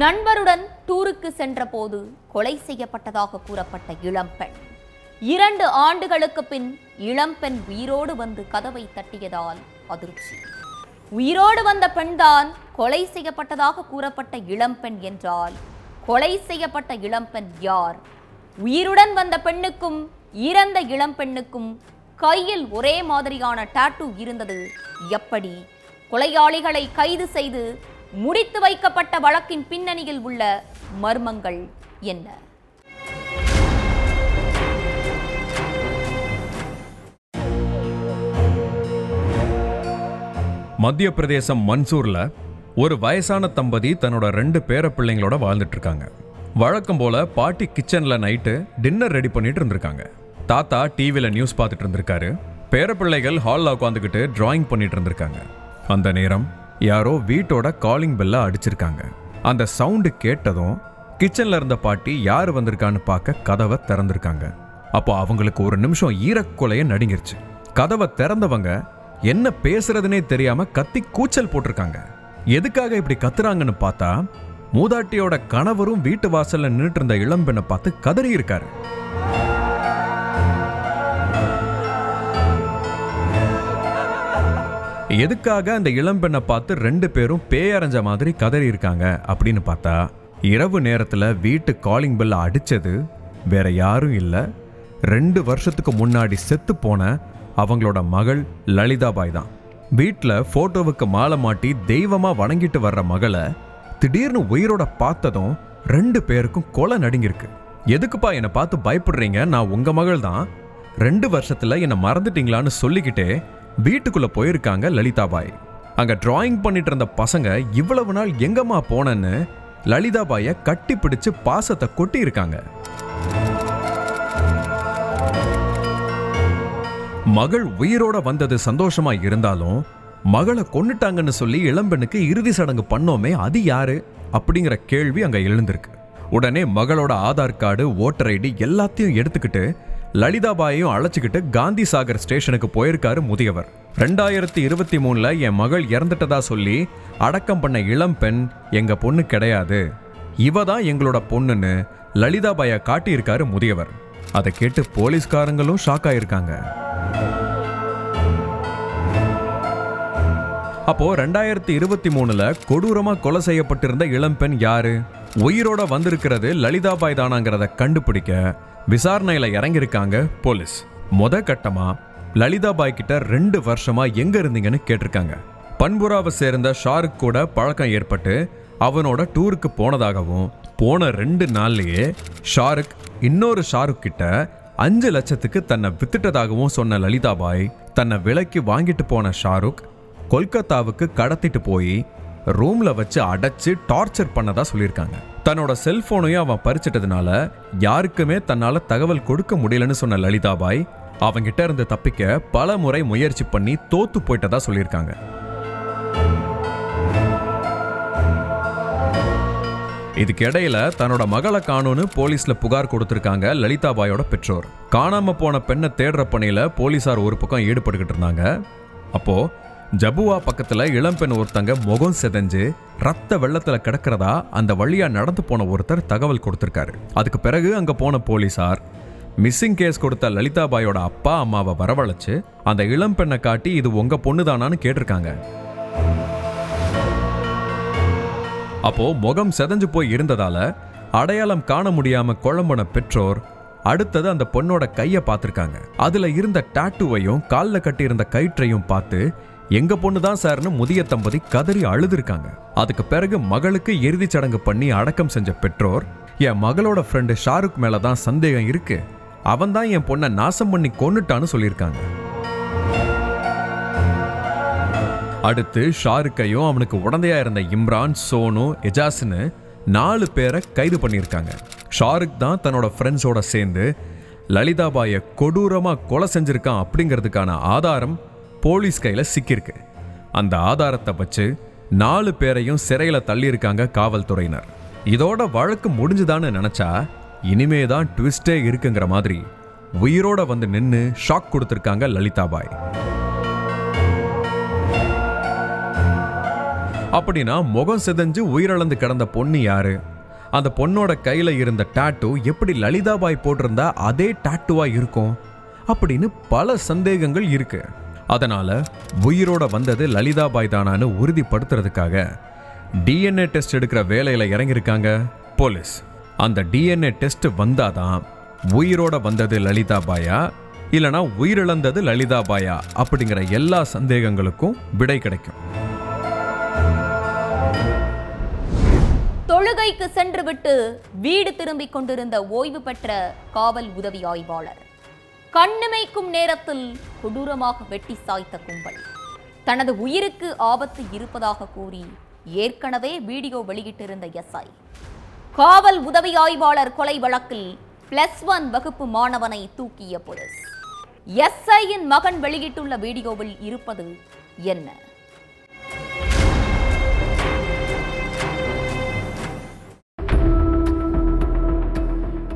நண்பருடன் டூருக்கு சென்றபோது கொலை செய்யப்பட்டதாக கூறப்பட்ட இளம்பெண் 2 ஆண்டுகளுக்கு பின் இளம்பெண் உயிரோடு வந்து கதவை தட்டியதால் அதிர்ச்சி. உயிரோடு வந்த பெண்தான் கொலை செய்யப்பட்டதாக கூறப்பட்ட இளம்பெண் என்றால் கொலை செய்யப்பட்ட இளம்பெண் யார்? உயிருடன் வந்த பெண்ணுக்கும் இறந்த இளம்பெண்ணுக்கும் கையில் ஒரே மாதிரியான டாட்டூ இருந்தது எப்படி? கொலையாளிகளை கைது செய்து முடித்து வைக்கப்பட்ட வழக்கின் பின்னணியில் உள்ள மர்மங்கள் என்ன? மத்திய பிரதேசம் மன்சூர்ல ஒரு வயசான தம்பதி தன்னோட 2 பேர பிள்ளைங்களோட வாழ்ந்துட்டு இருக்காங்க. வழக்கம் போல பாட்டி கிச்சன்ல நைட்டு டின்னர் ரெடி பண்ணிட்டு இருந்திருக்காங்க. தாத்தா டிவில நியூஸ் பார்த்துட்டு இருந்திருக்காரு. பேர பிள்ளைகள் ஹால்ல உட்காந்துக்கிட்டு டிராயிங் பண்ணிட்டு இருந்திருக்காங்க. அந்த நேரம் யாரோ வீட்டோட காலிங் பெல்ல அடிச்சிருக்காங்க. அந்த சவுண்டு கேட்டதும் கிச்சன்ல இருந்த பாட்டி யார் வந்திருக்கான்னு பார்க்க கதவை திறந்திருக்காங்க. அப்போ அவங்களுக்கு ஒரு நிமிஷம் ஈரக்கொலைய நடுங்கிருச்சு. கதவை திறந்தவங்க என்ன பேசுறதுனே தெரியாம கத்தி கூச்சல் போட்டிருக்காங்க. எதுக்காக இப்படி கத்துறாங்கன்னு பார்த்தா மூதாட்டியோட கணவரும் வீட்டு வாசல்ல நின்றுட்டு இருந்த இளம்பெண்ணை பார்த்து கதறி இருக்காரு. எதுக்காக அந்த இளம்பெண்ணை பார்த்து 2 பேரும் பேயறைஞ்ச மாதிரி கதறி இருக்காங்க அப்படின்னு பார்த்தா இரவு நேரத்துல வீட்டு காலிங் பெல்ல அடிச்சது வேற யாரும் இல்ல, 2 வருஷத்துக்கு முன்னாடி செத்து போன அவங்களோட மகள் லலிதாபாய் தான். வீட்டில் போட்டோவுக்கு மாலை மாட்டி தெய்வமா வணங்கிட்டு வர்ற மகளை திடீர்னு உயிரோட பார்த்ததும் 2 பேருக்கும் கொலை நடுங்கிருக்கு. எதுக்குப்பா என்னை பார்த்து பயப்படுறீங்க? நான் உங்க மகள் தான், 2 வருஷத்துல என்னை மறந்துட்டீங்களான்னு சொல்லிக்கிட்டே வீட்டுக்குள்ள போயிருக்காங்க லலிதாபாய். அங்க டிராயிங் பண்ணிட்டு இருந்த பசங்க இவ்வளவு நாள் எங்கம்மா போனன்னு லலிதாபாய கட்டி பிடிச்சு பாசத்தை கொட்டி இருக்காங்க. மகள் உயிரோட வந்தது சந்தோஷமா இருந்தாலும் மகளை கொன்னுட்டாங்கன்னு சொல்லி இளம்பெண்ணுக்கு இறுதி சடங்கு பண்ணோமே, அது யாரு அப்படிங்கிற கேள்வி அங்க எழுந்திருக்கு. உடனே மகளோட ஆதார் கார்டு, ஓட்டர் ஐடி எல்லாத்தையும் எடுத்துக்கிட்டு லலிதாபாயையும் அழைச்சிக்கிட்டு காந்தி சாகர் ஸ்டேஷனுக்கு போயிருக்காரு முதியவர். 2023 என் மகள் இறந்துட்டதா சொல்லி அடக்கம் பண்ண இளம்பெண் எங்க பொண்ணு கிடையாது, இவ தான் எங்களோட பொண்ணுன்னு லலிதாபாயை காட்டியிருக்காரு முதியவர். அதை கேட்டு போலீஸ்காரங்களும் ஷாக் ஆயிருக்காங்க. அப்போ 2023 கொடூரமா கொலை செய்யப்பட்டிருந்த இளம்பெண் யாரு? உயிரோட வந்திருக்கிறது லலிதாபாய் தானாங்கிறத கண்டுபிடிக்க விசாரணையில இறங்கியிருக்காங்க போலீஸ். கட்டமா லலிதாபாய் கிட்ட 2 வருஷமா எங்க இருந்தீங்கன்னு கேட்டிருக்காங்க. பண்புராவை சேர்ந்த ஷாருக் கூட பழக்கம் ஏற்பட்டு அவனோட டூருக்கு போனதாகவும், போன 2 நாள்லயே ஷாருக் இன்னொரு ஷாருக் கிட்ட 5 லட்சத்துக்கு தன்னை வித்துட்டதாகவும் சொன்ன லலிதாபாய் தன்னை விலைக்கு வாங்கிட்டு போன ஷாருக் கொல்கத்தாவுக்கு கடத்திட்டு போய் ரூம்ல வச்சு அடைச்சு டார்ச்சர் பண்ணதா சொல்லியிருக்காங்க. தன்னோட செல்போனையும் அவன் பறிச்சிட்டதுனால யாருக்குமே தன்னால தகவல் கொடுக்க முடியலன்னு சொன்ன லலிதாபாய் அவங்கிட்ட இருந்து தப்பிக்க பல முறை முயற்சி பண்ணி தோத்து போயிட்டதா சொல்லியிருக்காங்க. இதுக்கு இடையில தன்னோட மகளை காணோன்னு போலீஸ்ல புகார் கொடுத்திருக்காங்க லலிதாபாயோட பெற்றோர். காணாம போன பெண்ணை தேடுற பணியில போலீசார் ஒரு பக்கம் ஈடுபட்டுக்கிட்டு இருந்தாங்க. அப்போ ஜபுவா பக்கத்துல இளம்பெண் ஒருத்தங்க முகம் செதஞ்சு ரத்த வெள்ளத்துல கிடக்கிறதா அந்த வழியா நடந்து போன ஒருத்தர் தகவல் கொடுத்திருக்காரு. அதுக்கு பிறகு அங்க போன போலீசார் மிஸ்ஸிங் கேஸ் கொடுத்த லலிதாபாயோட அப்பா அம்மாவை வரவழைச்சு அந்த இளம்பெண்ணை காட்டி இது உங்க பொண்ணுதானான்னு கேட்டிருக்காங்க. அப்போ முகம் செதஞ்சு போய் இருந்ததால அடையாளம் காண முடியாம குழம்புன பெற்றோர் அடுத்தது அந்த பொண்ணோட கைய பார்த்திருக்காங்க. அதுல இருந்த டாட்டூவையும் கால்ல கட்டி இருந்த கயிற்றையும் பார்த்து எங்க பொண்ணுதான் சார்னு முதிய தம்பதி கதறி அழுதுருக்காங்க. அதுக்கு பிறகு மகளுக்கு இறுதி சடங்கு பண்ணி அடக்கம் செஞ்ச பெற்றோர் என் மகளோட ஃப்ரெண்டு ஷாருக் மேலதான் சந்தேகம் இருக்கு, அவன் தான் என் பொண்ணை நாசம் பண்ணி கொன்னுட்டான்னு சொல்லியிருக்காங்க. அடுத்து ஷாருக்கையும் அவனுக்கு உடந்தையா இருந்த இம்ரான், சோனு, எஜாஸ்னு 4 பேரை கைது பண்ணியிருக்காங்க. ஷாருக் தான் தன்னோட ஃப்ரெண்ட்ஸோட சேர்ந்து லலிதாபாயை கொடூரமா கொலை செஞ்சிருக்கான் அப்படிங்கிறதுக்கான ஆதாரம் போலீஸ் கையில சிக்கிருக்கு. அந்த ஆதாரத்தை வச்சு 4 பேரையும் சிறையில தள்ளியிருக்காங்க காவல்துறையினர். இதோட வழக்கு முடிஞ்சுதான்னு நினைச்சா இனிமேதான் ட்விஸ்டே இருக்குங்கிற மாதிரி உயிரோட வந்து நின்னு ஷாக் கொடுத்திருக்காங்க லலிதாபாய். அப்படின்னா முகம் சிதைஞ்சு உயிரிழந்து கிடந்த பொண்ணு யாரு? அந்த பொண்ணோட கையில இருந்த டாட்டூ எப்படி லலிதாபாய் போட்டிருந்தா அதே டாட்டூவா இருக்கும் அப்படின்னு பல சந்தேகங்கள் இருக்கு. அதனால உயிரோட வந்தது லலிதாபாய் தானான்னு உறுதிப்படுத்துறதுக்காக டிஎன்ஏ டெஸ்ட் எடுக்கிற வேலையில இறங்கியிருக்காங்க போலீஸ். அந்த டிஎன்ஏ டெஸ்ட் வந்தாதான் உயிரோட வந்தது லலிதாபாயா இல்லனா உயிரிழந்தது லலிதாபாயா அப்படிங்கிற எல்லா சந்தேகங்களுக்கும் விடை கிடைக்கும். தொழுகைக்கு சென்றுவிட்டு வீடு திரும்பிக் கொண்டிருந்த ஓய்வு பெற்ற காவல் உதவி ஆய்வாளர் கண்ணிமைக்கும் நேரத்தில் கொடூரமாக வெட்டி சாய்த்த கும்பல் தனது உயிருக்கு ஆபத்து இருப்பதாக கூறி ஏற்கனவே வீடியோ வெளியிட்டிருந்த எஸ்ஐ. காவல் உதவி ஆய்வாளர் கொலை வழக்கில் +1 வகுப்பு மாணவனை தூக்கிய போலீஸ். எஸ்ஐயின் மகன் வெளியிட்டுள்ள வீடியோவில் இருப்பது என்ன?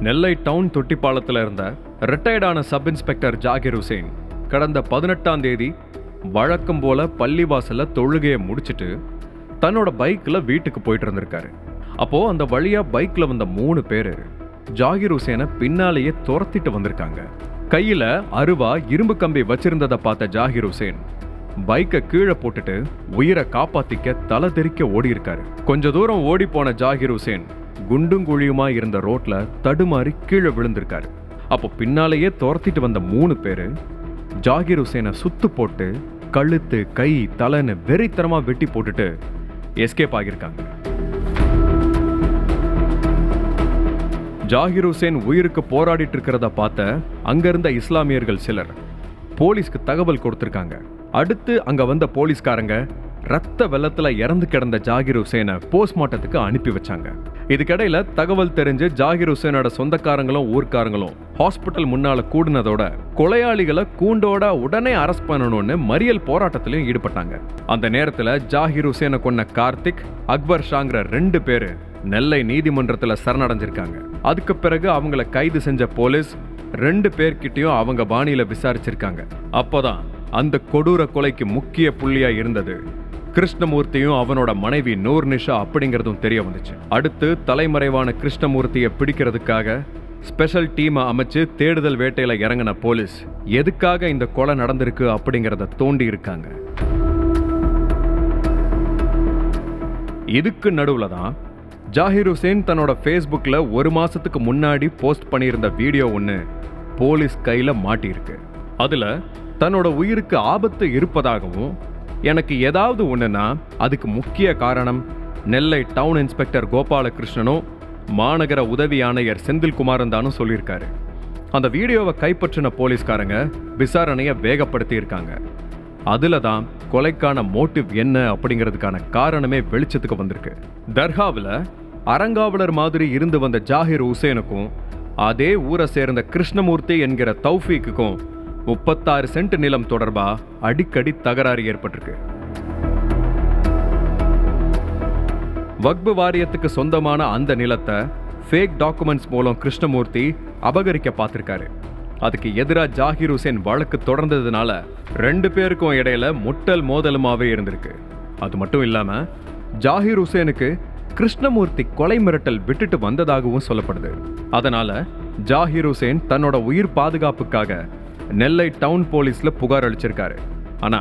நெல்லை டவுன் தொட்டிப்பாலத்தில் இருந்த ரிட்டையர்டான சப் இன்ஸ்பெக்டர் ஜாகிர் ஹுசேன் கடந்த 18ஆம் தேதி வழக்கம் போல பள்ளிவாசல்ல தொழுகையை முடிச்சுட்டு தன்னோட பைக்கில் வீட்டுக்கு போயிட்டு இருந்திருக்காரு. அப்போ அந்த வழியா பைக்ல வந்த 3 பேரு ஜாகிர் ஹுசேனை பின்னாலேயே துரத்திட்டு வந்திருக்காங்க. கையில அருவா இரும்பு கம்பி வச்சிருந்ததை பார்த்த ஜாகிர் ஹுசேன் பைக்கை கீழே போட்டுட்டு உயிரை காப்பாத்திக்க தலை தெறிக்க ஓடி இருக்காரு. கொஞ்ச தூரம் ஓடி போன ஜாகிர் ஹுசேன் குண்டும் குழியுமா இருந்த ரோட்ல தடுமாறி கீழே விழுந்திருக்காரு. அப்போ பின்னாலேயே துரத்திட்டு வந்த 3 பேரு ஜாகிர் ஹுசேனை சுத்து போட்டு கழுத்து கை தலைன்னு வெறித்தனமா வெட்டி போட்டுட்டு எஸ்கேப் ஆகியிருக்காங்க. ஜாகிர் ஹுசேன் உயிருக்கு போராடிட்டு இருக்கிறத பார்த்த அங்க இருந்த இஸ்லாமியர்கள் சிலர் போலீஸ்க்கு தகவல் கொடுத்திருக்காங்க. அடுத்து அங்க வந்த போலீஸ்காரங்க ரத்த வெள்ளத்துல இறந்து கிடந்த ஜாகிர் ஹுசேனை போஸ்ட்மார்ட்டத்துக்கு அனுப்பி வச்சாங்க. இதுக்கிடையில தகவல் தெரிஞ்சு ஜாகிர் ஹுசேனோட சொந்தக்காரங்களும் ஊர்க்காரங்களும் ஹாஸ்பிட்டல் முன்னால கூடுனதோட கொலையாளிகளை கூண்டோட உடனே அரெஸ்ட் பண்ணணும்னு மறியல் போராட்டத்திலையும் ஈடுபட்டாங்க. அந்த நேரத்துல ஜாகிர் ஹுசேனை கொன்ன கார்த்திக், அக்பர் ஷாங்கிற 2 பேரு நெல்லை நீதிமன்றத்துல சரணடைஞ்சிருக்காங்க. அதுக்கு பிறகு அவங்கள கைது செஞ்ச போலீஸ் 2 பேர்கிட்டயும் அவங்க பாணியில விசாரிச்சிருக்காங்க. அப்போதான் அந்த கொடூர கொலைக்கு முக்கிய புள்ளியா இருந்தது கிருஷ்ணமூர்த்தியும் அவனோட மனைவி நூர்நிஷா அப்படிங்கிறதும் தெரிய வந்துச்சு. அடுத்து தலைமறைவான கிருஷ்ணமூர்த்தியை பிடிக்கிறதுக்காக ஸ்பெஷல் டீமை அமைச்சு தேடுதல் வேட்டையில இறங்கின போலீஸ் எதுக்காக இந்த கொலை நடந்திருக்கு அப்படிங்கிறத தோண்டி இருக்காங்க. இதுக்கு நடுவுல தான் ஜாகிர் ஹுசேன் தன்னோட ஃபேஸ்புக்ல 1 மாசத்துக்கு முன்னாடி போஸ்ட் பண்ணியிருந்த வீடியோ ஒன்று போலீஸ் கையில மாட்டியிருக்கு. அதுல தன்னோட உயிருக்கு ஆபத்து இருப்பதாகவும் எனக்கு ஏதாவது ஒண்ணுன்னா அதுக்கு முக்கிய காரணம் நெல்லை டவுன் இன்ஸ்பெக்டர் கோபாலகிருஷ்ணனும் மாநகர உதவி ஆணையர் செந்தில்குமாரும் தானும் சொல்லியிருக்காரு. அந்த வீடியோவை கைப்பற்றின போலீஸ்காரங்க விசாரணையை வேகப்படுத்தி இருக்காங்க. அதுல தான் கொலைக்கான மோட்டிவ் என்ன அப்படிங்கிறதுக்கான காரணமே வெளிச்சத்துக்கு வந்திருக்கு. தர்காவில் அறங்காவலர் மாதிரி இருந்து வந்த ஜாகிர் ஹுசேனுக்கும் அதே ஊரை சேர்ந்த கிருஷ்ணமூர்த்தி என்கிற தௌஃபீக்குக்கும் 36 சென்ட் நிலம் தொடர்பா அடிக்கடி தகராறு ஏற்பட்டிருக்கு. வக்பு வாரியத்துக்கு சொந்தமான அந்த நிலத்தை ஃபேக் டாக்குமெண்ட்ஸ் மூலம் கிருஷ்ணமூர்த்தி அபகரிக்க பார்த்திருக்காரு. அதுக்கு எதிராக ஜாகிர் ஹுசேன் வழக்கு தொடர்ந்ததுனால 2 பேருக்கும் இடையில முட்டல் மோதலுமாவே இருந்திருக்கு. அது மட்டும் இல்லாம ஜாகிர் ஹுசேனுக்கு கிருஷ்ணமூர்த்தி கொலை மிரட்டல் விட்டுட்டு வந்ததாகவும் சொல்லப்படுது. அதனால ஜாகிர் ஹுசேன் தன்னோட உயிர் பாதுகாப்புக்காக நெல்லை டவுன் போலீஸ்ல புகார் அளிச்சிருக்காரு. ஆனா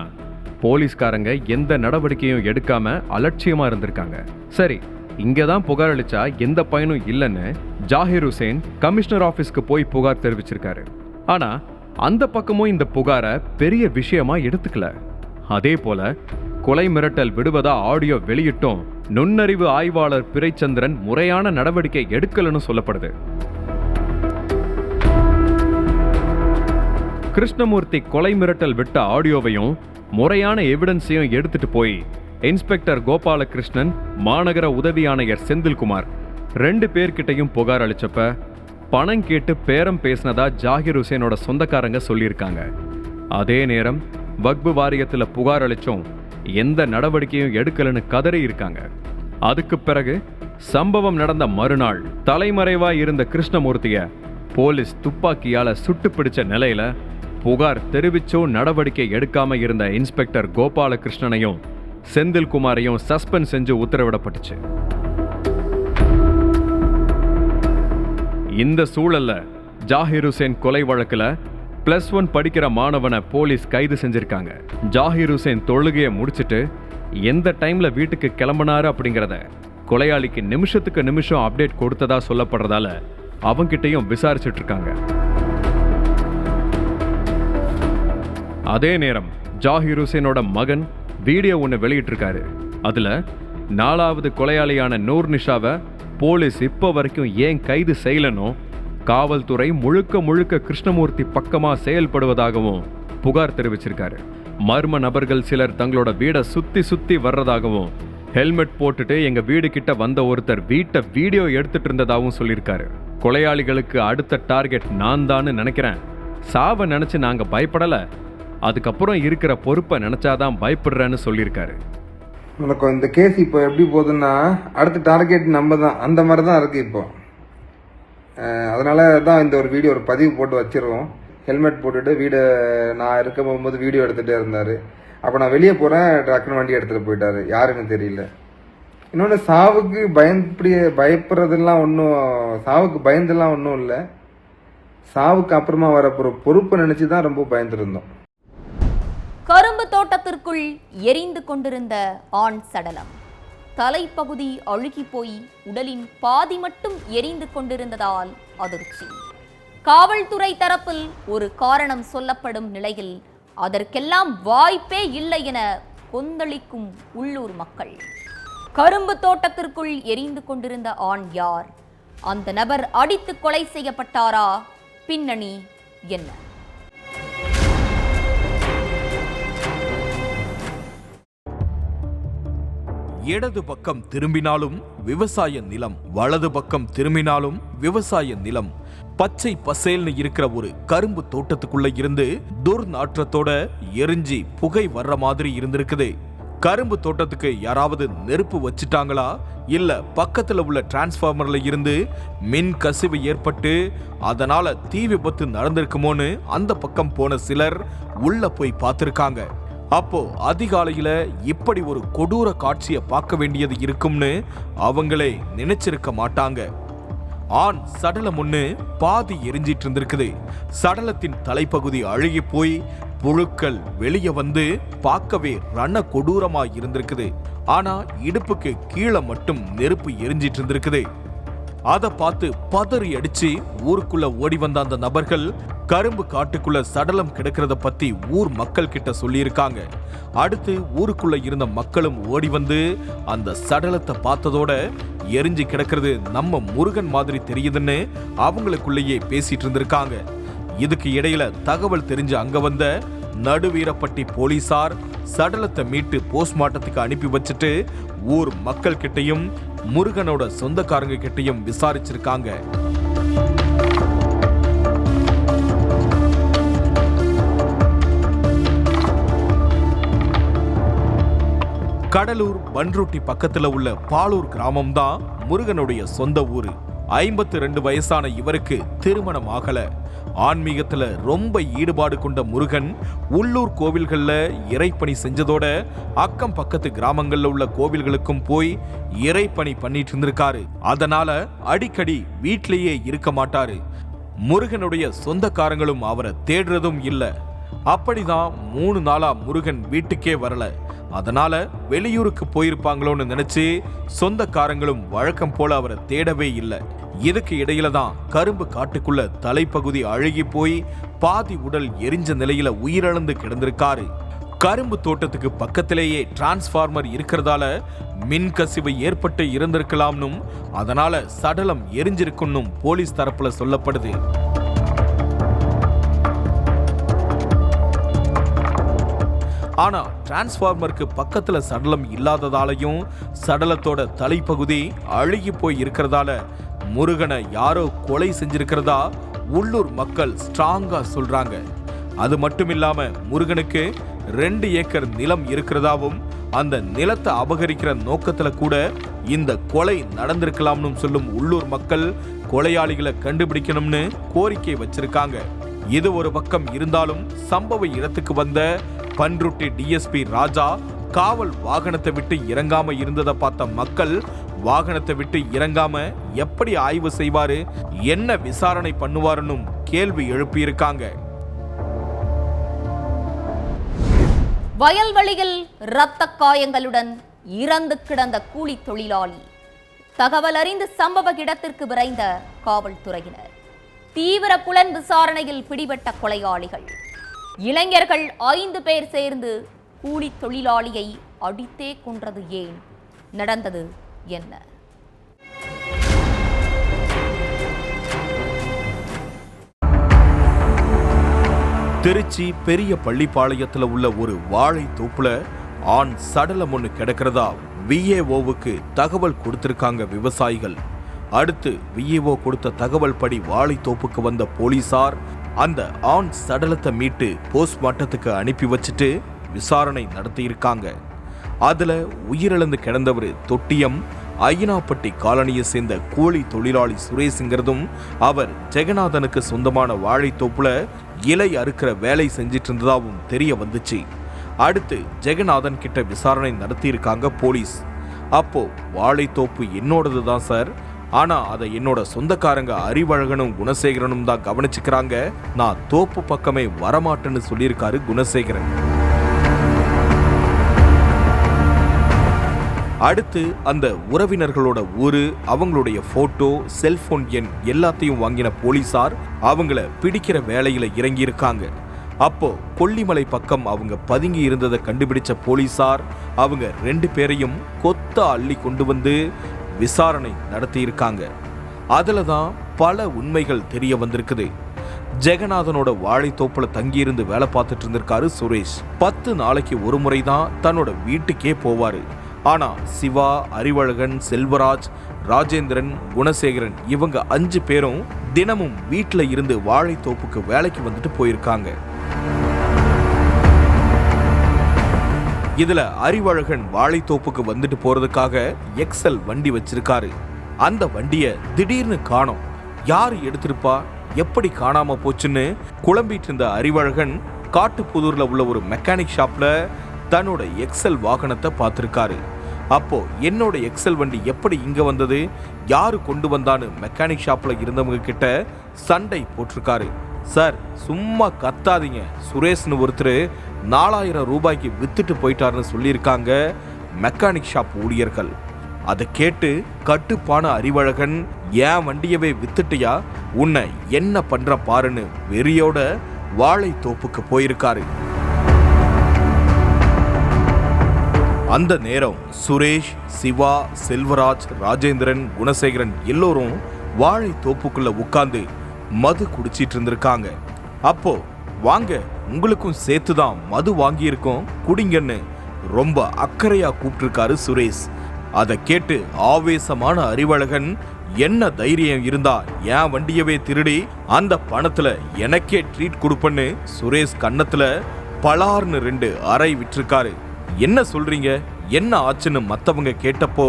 போலீஸ்காரங்க எந்த நடவடிக்கையும் எடுக்காம அலட்சியமா இருந்திருக்காங்க. சரி, இங்கதான் புகார் அளிச்சா எந்த பயனும் இல்லைன்னு ஜாகிர் ஹுசேன் கமிஷனர் ஆபீஸ்க்கு போய் புகார் தெரிவிச்சிருக்காரு. ஆனா அந்த பக்கமும் இந்த புகாரை பெரிய விஷயமா எடுத்துக்கல. அதே போல கொலை மிரட்டல் விடுவதா ஆடியோ வெளியிட்டும் நுண்ணறிவு ஆய்வாளர் பிறைச்சந்திரன் முறையான நடவடிக்கை எடுக்கலன்னு சொல்லப்படுது. கிருஷ்ணமூர்த்தி கொலை மிரட்டல் விட்ட ஆடியோவையும் முறையான எவிடன்ஸையும் எடுத்துட்டு போய் இன்ஸ்பெக்டர் கோபாலகிருஷ்ணன், மாநகர உதவி ஆணையர் செந்தில்குமார் 2 பேர்கிட்டையும் புகார் அளிச்சப்ப பணம் கேட்டு பேரம் பேசினதா ஜாகிர் ஹுசேனோட சொந்தக்காரங்க சொல்லியிருக்காங்க. அதே நேரம் வக்பு வாரியத்தில் புகார் அளிச்சும் எந்த நடவடிக்கையும் எடுக்கலன்னு கதறி இருக்காங்க. அதுக்கு பிறகு சம்பவம் நடந்த மறுநாள் தலைமறைவா இருந்த கிருஷ்ணமூர்த்திய போலீஸ் துப்பாக்கியால சுட்டு பிடிச்ச நிலையில புகார் தெரிவிச்சோ நடவடிக்கை எடுக்காம இருந்த இன்ஸ்பெக்டர் கோபாலகிருஷ்ணனையும் செந்தில்குமாரையும் சஸ்பெண்ட் செஞ்சு உத்தரவிடப்பட்டுச்சு. இந்த சூழல்ல ஜாகிர் ஹுசேன் கொலை வழக்குல +1 படிக்கிற மாணவனை போலீஸ் கைது செஞ்சிருக்காங்க. ஜாகிர் ஹுசேன் தொழுகையை முடிச்சிட்டு எந்த டைம்ல வீட்டுக்கு கிளம்பினாரு அப்படிங்கிறத கொலையாளிக்கு நிமிஷத்துக்கு நிமிஷம் அப்டேட் கொடுத்ததா சொல்லப்படுறதால அவங்கிட்டையும் விசாரிச்சுட்டு இருக்காங்க. அதே நேரம் ஜாகிர் ஹுசேனோட மகன் வீடியோ ஒன்று வெளியிட்டிருக்காரு. அதுல 4வது கொலையாளியான நூர் நிஷாவை போலீஸ் இப்போ வரைக்கும் ஏன் கைது செய்யலனோ, காவல்துறை முழுக்க முழுக்க கிருஷ்ணமூர்த்தி பக்கமா செயல்படுவதாகவும் புகார் தெரிவிச்சிருக்காரு. மர்ம நபர்கள் சிலர் தங்களோட வீடை சுத்தி வர்றதாகவும், ஹெல்மெட் போட்டுட்டு எங்க வீடு கிட்ட வந்த ஒருத்தர் வீட்டை வீடியோ எடுத்துட்டு இருந்ததாகவும் சொல்லியிருக்காரு. கொலையாளிகளுக்கு அடுத்த டார்கெட் நான் தான் நினைக்கிறேன், சாவை நினைச்சு நாங்க பயப்படல, அதுக்கப்புறம் இருக்கிற பொறுப்பை நினைச்சாதான் பயப்படுறேன்னு சொல்லியிருக்காரு. உனக்கு இந்த கேஸ் இப்போ எப்படி போகுதுன்னா அடுத்த டார்கெட் நம்ம தான், அந்த மாதிரி தான் இருக்குது இப்போ. அதனால தான் இந்த ஒரு வீடியோ ஒரு பதிவு போட்டு வச்சிருவோம். ஹெல்மெட் போட்டுட்டு வீடை நான் இருக்க போகும்போது வீடியோ எடுத்துகிட்டே இருந்தார். அப்போ நான் வெளியே போகிறேன், டக்குன்னு வண்டி எடுத்துகிட்டு போயிட்டார், யாருன்னு தெரியல. இன்னொன்று சாவுக்கு பயப்படுறதெல்லாம் ஒன்றும், சாவுக்கு பயந்தெல்லாம் ஒன்றும் இல்லை. சாவுக்கு அப்புறமா வரப்போகிற பொறுப்பை நினச்சி தான் ரொம்ப பயந்துருந்தோம். கரும்பு தோட்டத்திற்குள் எரிந்து கொண்டிருந்த ஆண் சடலம், தலைப்பகுதி அழுகி போய் உடலின் பாதி மட்டும் எரிந்து கொண்டிருந்ததால் அதிர்ச்சி. காவல்துறை தரப்பில் ஒரு காரணம் சொல்லப்படும் நிலையில் அதற்கெல்லாம் வாய்ப்பே இல்லை என கொந்தளிக்கும் உள்ளூர் மக்கள். கரும்பு தோட்டத்திற்குள் எரிந்து கொண்டிருந்த ஆண் யார்? அந்த நபர் அடித்து கொலை செய்யப்பட்டாரா? பின்னணி என்ன? இடது பக்கம் திரும்பினாலும் விவசாய நிலம், வலது பக்கம் திரும்பினாலும் விவசாய நிலம். பச்சை பசேல்னு இருக்கிற ஒரு கரும்பு தோட்டத்துக்குள்ள இருந்து துர்நாற்றத்தோட எரிஞ்சி புகை வர்ற மாதிரி இருந்திருக்குது. கரும்பு தோட்டத்துக்கு யாராவது நெருப்பு வச்சிட்டாங்களா, இல்ல பக்கத்துல உள்ள டிரான்ஸ்ஃபார்மர்ல இருந்து மின் கசிவு ஏற்பட்டு அதனால தீ விபத்து நடந்திருக்குமோன்னு அந்த பக்கம் போன சிலர் உள்ள போய் பார்த்திருக்காங்க. அப்போ அதிகாலையில இப்படி ஒரு கொடூர காட்சியை பார்க்க வேண்டியது இருக்கும்னு அவங்களே நினைச்சிருக்க மாட்டாங்க. ஆண் சடலம் ஒண்ணு பாதி எரிஞ்சிட்டு இருந்திருக்குது. சடலத்தின் தலைப்பகுதி அழுகி போய் புழுக்கள் வெளியே வந்து பார்க்கவே ரண கொடூரமா இருந்திருக்குது. ஆனா இடுப்புக்கு கீழே மட்டும் நெருப்பு எரிஞ்சிட்டு இருந்திருக்குது. அதை பார்த்து பதறி அடிச்சு ஊருக்குள்ள ஓடி வந்த அந்த நபர்கள் கரும்பு காட்டுக்குள்ள சடலம் கிடக்கிறத பத்தி ஊர் மக்கள் கிட்ட சொல்லியிருக்காங்க. அடுத்து ஊருக்குள்ள இருந்த மக்களும் ஓடி வந்து அந்த சடலத்தை பார்த்ததோட எரிஞ்சு கிடக்கிறது நம்ம முருகன் மாதிரி தெரியுதுன்னு அவங்களுக்குள்ளேயே பேசிட்டு இருந்திருக்காங்க. இதுக்கு இடையில தகவல் தெரிஞ்சு அங்க வந்த நடுவீரப்பட்டி போலீசார் சடலத்தை மீட்டு போஸ்ட்மார்ட்டத்துக்கு அனுப்பி வச்சுட்டு ஊர் மக்கள் கிட்டையும் முருகனோட சொந்தக்காரங்க கிட்டையும் விசாரிச்சிருக்காங்க. கடலூர் பன்ருட்டி பக்கத்துல உள்ள பாலூர் கிராமம் தான் முருகனுடைய சொந்த ஊரு. 52 வயசான இவருக்கு திருமணம் ஆகல. ஆன்மீகத்துல ரொம்ப ஈடுபாடு கொண்ட முருகன் உள்ளூர் கோவில்கள்ல இறைப்பணி செஞ்சதோட அக்கம் பக்கத்து கிராமங்கள்ல உள்ள கோவில்களுக்கும் போய் இறைப்பணி பண்ணிட்டு இருந்திருக்காரு. அதனால அடிக்கடி வீட்டிலேயே இருக்க மாட்டாரு. முருகனுடைய சொந்தக்காரங்களும் அவரை தேடுறதும் இல்ல. அப்படிதான் 3 நாளா முருகன் வீட்டுக்கே வரல. அதனால வெளியூருக்கு போயிருப்பாங்களோன்னு நினைச்சு சொந்தக்காரங்களும் வழக்கம் போல அவரை தேடவே இல்லை. இதுக்கு இடையில தான் கரும்பு காட்டுக்குள்ள தலைப்பகுதி அழுகி போய் பாதி உடல் எரிஞ்ச நிலையில உயிரிழந்து கிடந்திருக்காரு. கரும்பு தோட்டத்துக்கு பக்கத்திலேயே டிரான்ஸ்ஃபார்மர் இருக்கிறதால மின் கசிவு ஏற்பட்டு இருந்திருக்கலாம்னும் அதனால சடலம் எரிஞ்சிருக்குன்னும் போலீஸ் தரப்புல சொல்லப்படுது. ஆனா டிரான்ஸ்ஃபார்மருக்கு பக்கத்துல சடலம் இல்லாததாலையும் சடலத்தோட தலைப்பகுதி அழுகி போய் இருக்கிறதால முருகனை யாரோ கொலை செஞ்சிருக்கிறதா உள்ளூர் மக்கள் ஸ்ட்ராங்கா சொல்றாங்க. அது மட்டும் இல்லாம முருகனுக்கு 2 ஏக்கர் நிலம் இருக்கிறதாவும் அந்த நிலத்தை அபகரிக்கிற நோக்கத்துல கூட இந்த கொலை நடந்திருக்கலாம்னு சொல்லும் உள்ளூர் மக்கள் கொலையாளிகளை கண்டுபிடிக்கணும்னு கோரிக்கை வச்சிருக்காங்க. இது ஒரு பக்கம் இருந்தாலும் சம்பவ இடத்துக்கு வந்த பன்ருட்டி டிஎஸ்பி ராஜா காவல் வாகனத்தை விட்டு இறங்காம இருந்ததை பார்த்த மக்கள் வாகனத்தை விட்டு இறங்காம எப்படி ஆய்வு செய்வாரு, என்ன விசாரணை பண்ணுவாருன்னு கேள்வி எழுப்பியிருக்காங்க. வயல்வெளியில் இரத்த காயங்களுடன் இறந்து கிடந்த கூலி தொழிலாளி. தகவல் அறிந்து சம்பவ இடத்திற்கு விரைந்த காவல்துறையினர். தீவிர புலன் விசாரணையில் பிடிபட்ட கொலையாளிகள். இளைஞர்கள் 5 பேர் சேர்ந்து கூலி தொழிலாளியை அடித்தே கொன்றது ஏன்? நடந்தது என்ன? திருச்சி பெரிய பள்ளிப்பாளையத்துல உள்ள ஒரு வாழை தோப்புல ஆண் சடலம் ஒண்ணு கிடக்கிறதா விஏஓவுக்கு தகவல் கொடுத்திருக்காங்க விவசாயிகள். அடுத்து விஏஓ கொடுத்த தகவல் படி வாழைத்தோப்புக்கு வந்த போலீசார் அந்த ஆண் சடலத்தை மீட்டு போஸ்ட்மார்ட்டத்துக்கு அனுப்பி வச்சுட்டு விசாரணை நடத்தியிருக்காங்க. அதுல உயிரிழந்து கிடந்தவர் தொட்டியம் ஐயனாப்பட்டி காலனியை சேர்ந்த கூலி தொழிலாளி சுரேஷ்ங்கிறதும் அவர் ஜெகநாதனுக்கு சொந்தமான வாழைத்தோப்புல இலை அறுக்கிற வேலை செஞ்சிட்டு இருந்ததாகவும் தெரிய வந்துச்சு. அடுத்து ஜெகநாதன் கிட்ட விசாரணை நடத்தியிருக்காங்க போலீஸ். அப்போ வாழைத்தோப்பு என்னோடது தான் சார், ஆனா அதை என்னோட சொந்தக்காரங்க அறிவழகனும் குணசேகரனும் தான் கவனிச்சுக்கிறாங்க, நான் தோப்பு பக்கமே வரமாட்டேன்னு சொல்லியிருக்காரு குணசேகரன். அடுத்து அந்த உறவினர்களோட ஊரு, அவங்களுடைய போட்டோ, செல்போன் எண் எல்லாத்தையும் வாங்கின போலீசார் அவங்கள பிடிக்கிற வேலையில இறங்கி இருக்காங்க. அப்போ கொல்லிமலை பக்கம் அவங்க பதுங்கி இருந்ததை கண்டுபிடிச்ச போலீசார் அவங்க 2 பேரையும் கொத்த அள்ளி கொண்டு வந்து விசாரணை நடத்தி இருக்காங்க. அதுல தான் பல உண்மைகள் தெரிய வந்திருக்குது. ஜெகநாதனோட வாழைத்தோப்புல தங்கியிருந்து வேலை பார்த்துட்டு இருந்திருக்காரு சுரேஷ். 10 நாளைக்கு ஒரு முறை தான் தன்னோட வீட்டுக்கே போவாரு. ஆனா சிவா, அறிவழகன், செல்வராஜ், ராஜேந்திரன், குணசேகரன் இவங்க 5 பேரும் தினமும் வீட்டுல இருந்து வாழைத்தோப்புக்கு வேலைக்கு வந்துட்டு போயிருக்காங்க. இதுல அறிவழகன் வாழைத்தோப்புக்கு வந்துட்டு போறதுக்காக எக்ஸல் வண்டி வச்சிருக்காரு. அந்த வண்டிய திடீர்னு காணோம், யாரு எடுத்திருப்பா, எப்படி காணாம போச்சுன்னு குழம்பிட்டு இருந்த அறிவழகன் காட்டுப்புதூர்ல உள்ள ஒரு மெக்கானிக் ஷாப்ல தன்னோட எக்ஸல் வாகனத்தை பார்த்திருக்காரு. அப்போ என்னோட எக்ஸல் வண்டி எப்படி இங்க வந்தது, யாரு கொண்டு வந்தான்னு மெக்கானிக் ஷாப்ல இருந்தவங்க கிட்ட சண்டை போட்டிருக்காரு. சார் சும்மா கத்தாதீங்க, சுரேஷ்னு ஒருத்தர் 4000 ரூபாய்க்கு வித்துட்டு போயிட்டாருன்னு சொல்லியிருக்காங்க மெக்கானிக் ஷாப் ஊழியர்கள். அதை கேட்டு கட்டுப்பான அறிவழகன், ஏன் வண்டியவே வித்துட்டியா, உன்னை என்ன பண்ற பாருன்னு வெறியோட வாழைத்தோப்புக்கு போயிருக்காரு. அந்த நேரம் சுரேஷ், சிவா, செல்வராஜ், ராஜேந்திரன், குணசேகரன் எல்லோரும் வாழைத்தோப்புக்குள்ள உட்கார்ந்து மது குடிச்சிட்டு இருந்திருக்காங்க. அப்போ வாங்க உங்களுக்கும் சேர்த்துதான் மது வாங்கியிருக்கோம் குடிங்கன்னு ரொம்ப அக்கறையா கூப்பிட்டிருக்காரு சுரேஷ். அதை கேட்டு ஆவேசமான அறிவழகன், என்ன தைரியம் இருந்தா என் வண்டியவே திருடி அந்த பணத்துல எனக்கே ட்ரீட் கொடுப்பன்னு சுரேஷ் கன்னத்துல பலார்னு 2 அறை விட்டிருக்காரு. என்ன சொல்றீங்க, என்ன ஆச்சுன்னு மத்தவங்க கேட்டப்போ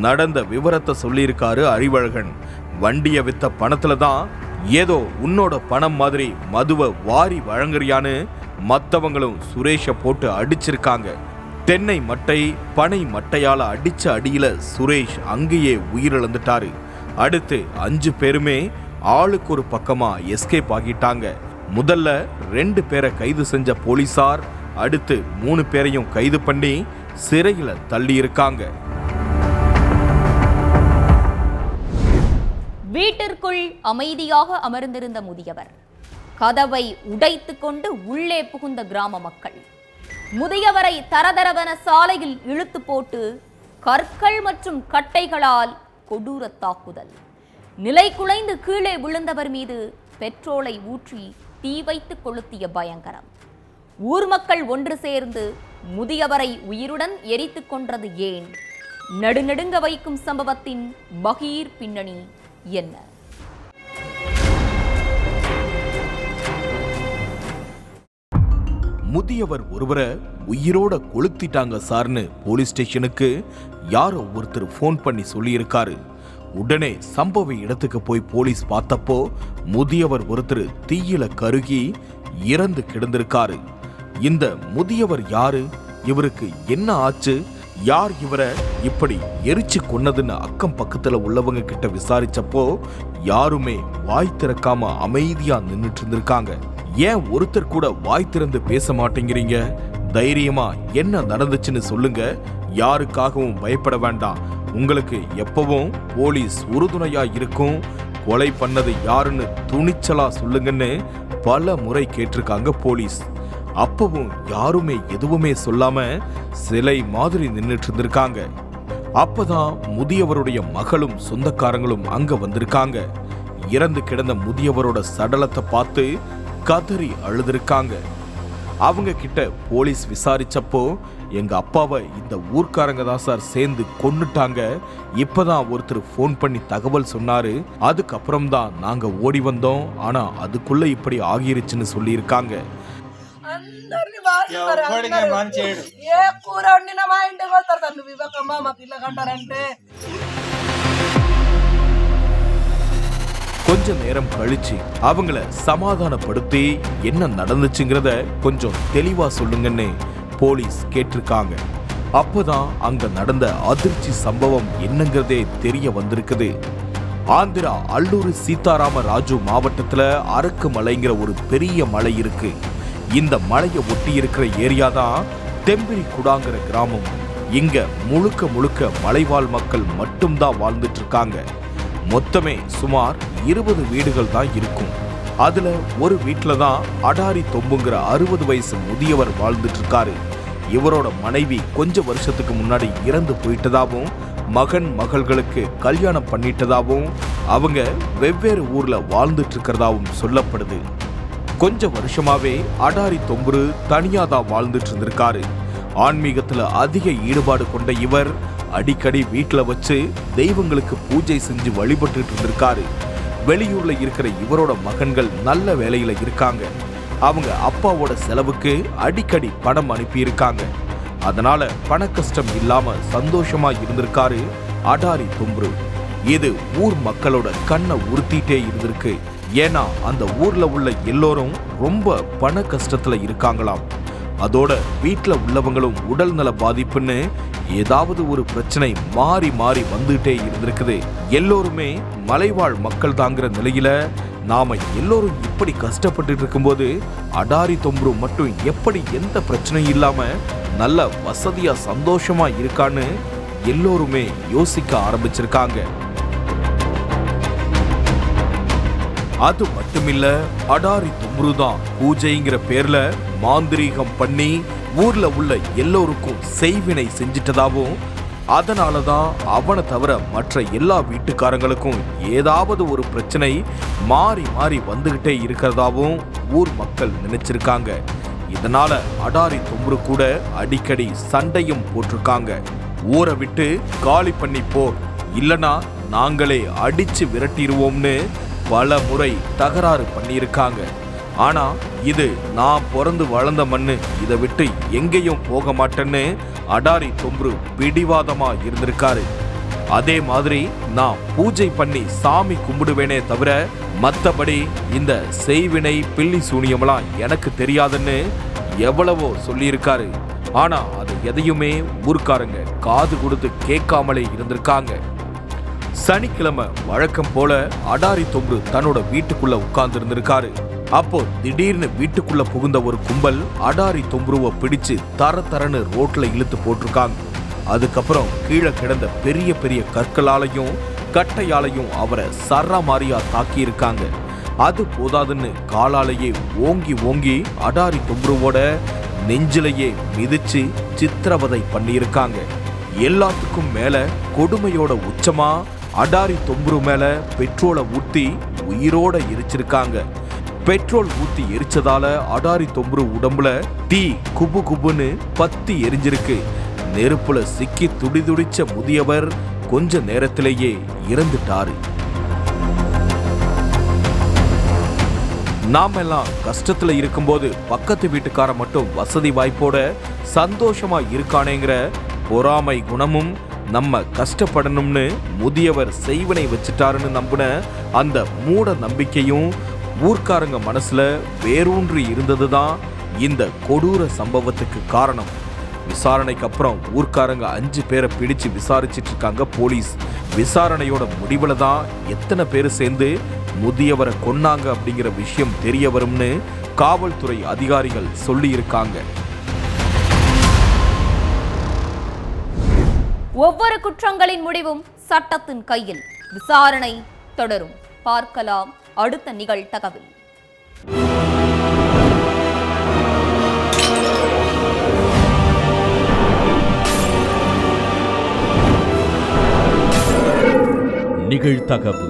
நடந்த விவரத்தை சொல்லியிருக்காரு அறிவழகன். வண்டிய வித்த பணத்துல தான் ஏதோ உன்னோட பணம் மாதிரி மதுவை வாரி வழங்குறியான்னு மத்தவங்களும் சுரேஷ போட்டு அடிச்சிருக்காங்க. தென்னை மட்டை, பனை மட்டையால அடிச்ச அடியில சுரேஷ் அங்கேயே உயிரிழந்துட்டாரு. அடுத்து 5 பேருமே ஆளுக்கு ஒரு பக்கமா எஸ்கேப் ஆகிட்டாங்க. முதல்ல 2 பேரை கைது செஞ்ச போலீசார் அடுத்து 3 பேரையும் கைது பண்ணி சிறையில தள்ளி இருக்காங்க. வீட்டிற்குள் அமைதியாக அமர்ந்திருந்த முதியவர் கதவை உடைத்து கொண்டு உள்ளே புகுந்த கிராம மக்கள் முதியவரை தரதரவென சாலையில் இழுத்து போட்டு கற்கள் மற்றும் கட்டைகளால் கொடூர தாக்குதல். நிலை குலைந்து கீழே விழுந்தவர் மீது பெட்ரோலை ஊற்றி தீ வைத்து கொளுத்திய பயங்கரம். ஊர் மக்கள் ஒன்று சேர்ந்து முதியவரை உயிருடன் எரித்து கொன்றது ஏன்? நடுநடுங்க வைக்கும் சம்பவத்தின் பகீர் பின்னணி என்ன? முதியவர் ஒருவரை உயிரோட கொளுத்திட்டாங்க சார்னு போலீஸ் ஸ்டேஷனுக்கு யாரோ ஒருத்தர் போன் பண்ணி சொல்லியிருக்காரு. உடனே சம்பவ இடத்துக்கு போய் போலீஸ் பார்த்தப்போ முதியவர் ஒருத்தர் தீயில கருகி இறந்து கிடந்திருக்காரு. இந்த முதியவர் யாரு, இவருக்கு என்ன ஆச்சு, யார் இவரை இப்படி எரிச்சு கொன்னதுன்னு அக்கம் பக்கத்துல உள்ளவங்க கிட்ட விசாரிச்சப்போ யாருமே வாய் திறக்காம அமைதியா நின்னுட்டு இருந்திருக்காங்க. ஏன் ஒருத்தர் கூட வாய் திறந்து பேச மாட்டேங்கிறீங்க? தைரியமா என்ன நடந்துச்சுன்னு சொல்லுங்க, யாருக்காகவும் பயப்பட வேண்டாம், உங்களுக்கு எப்பவும் போலீஸ் உறுதுணையா இருக்கும், கொலை பண்ணது யாருன்னு துணிச்சலா சொல்லுங்கன்னு பல முறை கேட்டிருக்காங்க போலீஸ். அப்பவும் யாருமே எதுவுமே சொல்லாம சிலை மாதிரி நின்னுட்டு இருந்திருக்காங்க. அப்பதான் முதியவருடைய மகளும் சொந்தக்காரங்களும் அங்க வந்திருக்காங்க. இறந்து கிடந்த முதியவரோட சடலத்தை பார்த்து கதறி அழுதுருக்காங்க. அவங்க கிட்ட போலீஸ் விசாரிச்சப்போ எங்க அப்பாவை இந்த ஊர்க்காரங்க தான் சார் சேர்ந்து கொன்னுட்டாங்க, இப்பதான் ஒருத்தர் ஃபோன் பண்ணி தகவல் சொன்னாரு, அதுக்கப்புறம் தான் நாங்க ஓடி வந்தோம், ஆனா அதுக்குள்ள இப்படி ஆகிருச்சுன்னு சொல்லியிருக்காங்க. கொஞ்ச நேரம் கழிச்சு அவங்கள சமாதானப்படுத்தி என்ன நடந்துச்சுங்கிறத கொஞ்சம் தெளிவா சொல்லுங்கன்னு போலீஸ் கேட்டிருக்காங்க. அப்பதான் அங்க நடந்த அதிர்ச்சி சம்பவம் என்னங்கிறதே தெரிய வந்திருக்குது. ஆந்திரா அல்லூரி சீதாராம ராஜு மாவட்டத்துல அரக்கு மலைங்கிற ஒரு பெரிய மலை இருக்கு. இந்த மலையை ஒட்டி இருக்கிற ஏரியா தான் தெம்பிரி குடாங்கிற கிராமம். இங்க முழுக்க முழுக்க மலைவாழ் மக்கள் மட்டும்தான் வாழ்ந்துட்டு இருக்காங்க. மொத்தமே சுமார் 20 வீடுகள் தான் இருக்கும். அதுல ஒரு வீட்டுல தான் அடாரி தொம்புங்கிற 60 வயசு முதியவர் வாழ்ந்துட்டு இருக்காரு. இவரோட மனைவி கொஞ்ச வருஷத்துக்கு முன்னாடி இறந்து போயிட்டதாவும், மகன் மகள்களுக்கு கல்யாணம் பண்ணிட்டதாவும், அவங்க வெவ்வேறு ஊர்ல வாழ்ந்துட்டு இருக்கிறதாவும் சொல்லப்படுது. கொஞ்ச வருஷமாவே அடாரி தொம்புரு தனியாதான் வாழ்ந்துட்டு இருந்திருக்காரு. ஆன்மீகத்துல அதிக ஈடுபாடு கொண்ட இவர் அடிக்கடி வீட்டுல வச்சு தெய்வங்களுக்கு பூஜை செஞ்சு வழிபட்டு இருந்திருக்காரு. வெளியூர்ல இருக்கிற இவரோட மகன்கள் நல்ல வேலையில இருக்காங்க. அவங்க அப்பாவோட செலவுக்கு அடிக்கடி பணம் அனுப்பியிருக்காங்க. அதனால பண கஷ்டம் இல்லாம சந்தோஷமா இருந்திருக்காரு அடாரி தொம்புரு. இது ஊர் மக்களோட கண்ணை உறுத்திட்டே இருந்திருக்கு. ஏன்னா அந்த ஊர்ல உள்ள எல்லோரும் ரொம்ப பண கஷ்டத்துல இருக்காங்களாம். அதோட வீட்டுல உள்ளவங்களும் உடல் நல பாதிப்புன்னு ஏதாவது ஒரு பிரச்சனை மாறி மாறி வந்துட்டே இருந்திருக்குது. எல்லோருமே மலைவாழ் மக்கள் தாங்கிற நிலையில நாம எல்லோரும் இப்படி கஷ்டப்பட்டு இருக்கும்போது அடாரி தொம்புரு மட்டும் எப்படி எந்த பிரச்சனையும் இல்லாம நல்ல வசதியா சந்தோஷமா இருக்கான்னு எல்லோருமே யோசிக்க ஆரம்பிச்சிருக்காங்க. அது மட்டுமில்ல, அடாரி தொம்புரு தான் பூஜைங்கிற பேர்ல மாந்திரீகம் பண்ணி ஊர்ல உள்ள எல்லோருக்கும் செய்வினை செஞ்சிட்டதாவும், அதனாலதான் அவனை தவிர மற்ற எல்லா வீட்டுக்காரங்களுக்கும் ஏதாவது ஒரு பிரச்சனை மாறி மாறி வந்துகிட்டே இருக்கிறதாவும் ஊர் மக்கள் நினைச்சிருக்காங்க. இதனால அடாரி தொம்புரு கூட அடிக்கடி சண்டையும் போட்டிருக்காங்க. ஊரை விட்டு காலி பண்ணி போ, இல்லனா நாங்களே அடிச்சு விரட்டிடுவோம்னு பல முறை தகராறு பண்ணியிருக்காங்க. ஆனா இது நான் பிறந்து வளர்ந்த மண்ணு, இதை விட்டு எங்கேயும் போக மாட்டேன்னு அடாரி தொம்புரு பிடிவாதமா இருந்திருக்காரு. அதே மாதிரி நான் பூஜை பண்ணி சாமி கும்பிடுவேனே தவிர மற்றபடி இந்த செய்வினை பில்லி சூனியமெல்லாம் எனக்கு தெரியாதுன்னு எவ்வளவோ சொல்லியிருக்காரு. ஆனா அது எதையுமே ஊர்க்காரங்க காது கொடுத்து கேட்காமலே இருந்திருக்காங்க. சனிக்கிழமை வழக்கம் போல அடாரி தொம்புரு தன்னோட வீட்டுக்குள்ள உட்கார்ந்து இருந்திருக்காரு. அப்போ திடீர்னு வீட்டுக்குள்ள புகுந்த ஒரு கும்பல் அடாரி தொம்புருவை பிடிச்சு தரன்னு ரோட்ல இழுத்து போட்டிருக்காங்க. அதுக்கப்புறம் கீழே கிடந்த பெரிய பெரிய கற்களாலையும் கட்டையாலையும் அவரை சரமாரியா தாக்கி இருக்காங்க. அது போதாதுன்னு காலாலேயே ஓங்கி ஓங்கி அடாரி தொம்புருவோட நெஞ்சிலேயே மிதிச்சு சித்திரவதை பண்ணியிருக்காங்க. எல்லாத்துக்கும் மேல கொடுமையோட உச்சமா அடாரி தொம்புரு மேல பெட்ரோலை ஊத்தி உயிரோட எரிச்சிருக்காங்க. பெட்ரோல் ஊத்தி எரிச்சதால அடாரி தொம்புரு உடம்புல தீ குபு குபுன்னு பத்தி எரிஞ்சிருக்கு. நெருப்புல சிக்கி துடிதுடிச்ச முதியவர் கொஞ்ச நேரத்திலேயே இறந்துட்டாரு. நாமெல்லாம் கஷ்டத்துல இருக்கும்போது பக்கத்து வீட்டுக்கார மட்டும் வசதி வாய்ப்போட சந்தோஷமா இருக்கானேங்கிற பொறாமை குணமும் நம்ம கஷ்டப்படணும்னு முதியவர் செய்வனை வச்சுட்டாருன்னு நம்பின அந்த மூட நம்பிக்கையும் ஊர்க்காரங்க மனசுல வேரூன்றி இருந்ததுதான் இந்த கொடூர சம்பவத்துக்கு காரணம். விசாரணைக்கு அப்புறம் ஊர்க்காரங்க 5 பேரை பிடிச்சு விசாரிச்சிட்டு இருக்காங்க போலீஸ். விசாரணையோட முடிவுல தான் எத்தனை பேர் சேர்ந்து முதியவரை கொன்னாங்க அப்படிங்கிற விஷயம் தெரிய வரும்னு காவல்துறை அதிகாரிகள் சொல்லி இருக்காங்க. ஒவ்வொரு குற்றங்களின் முடிவும் சட்டத்தின் கையில். விசாரணை தொடரும். பார்க்கலாம் அடுத்த நிகழ்தகவில். நிகழ்தகவு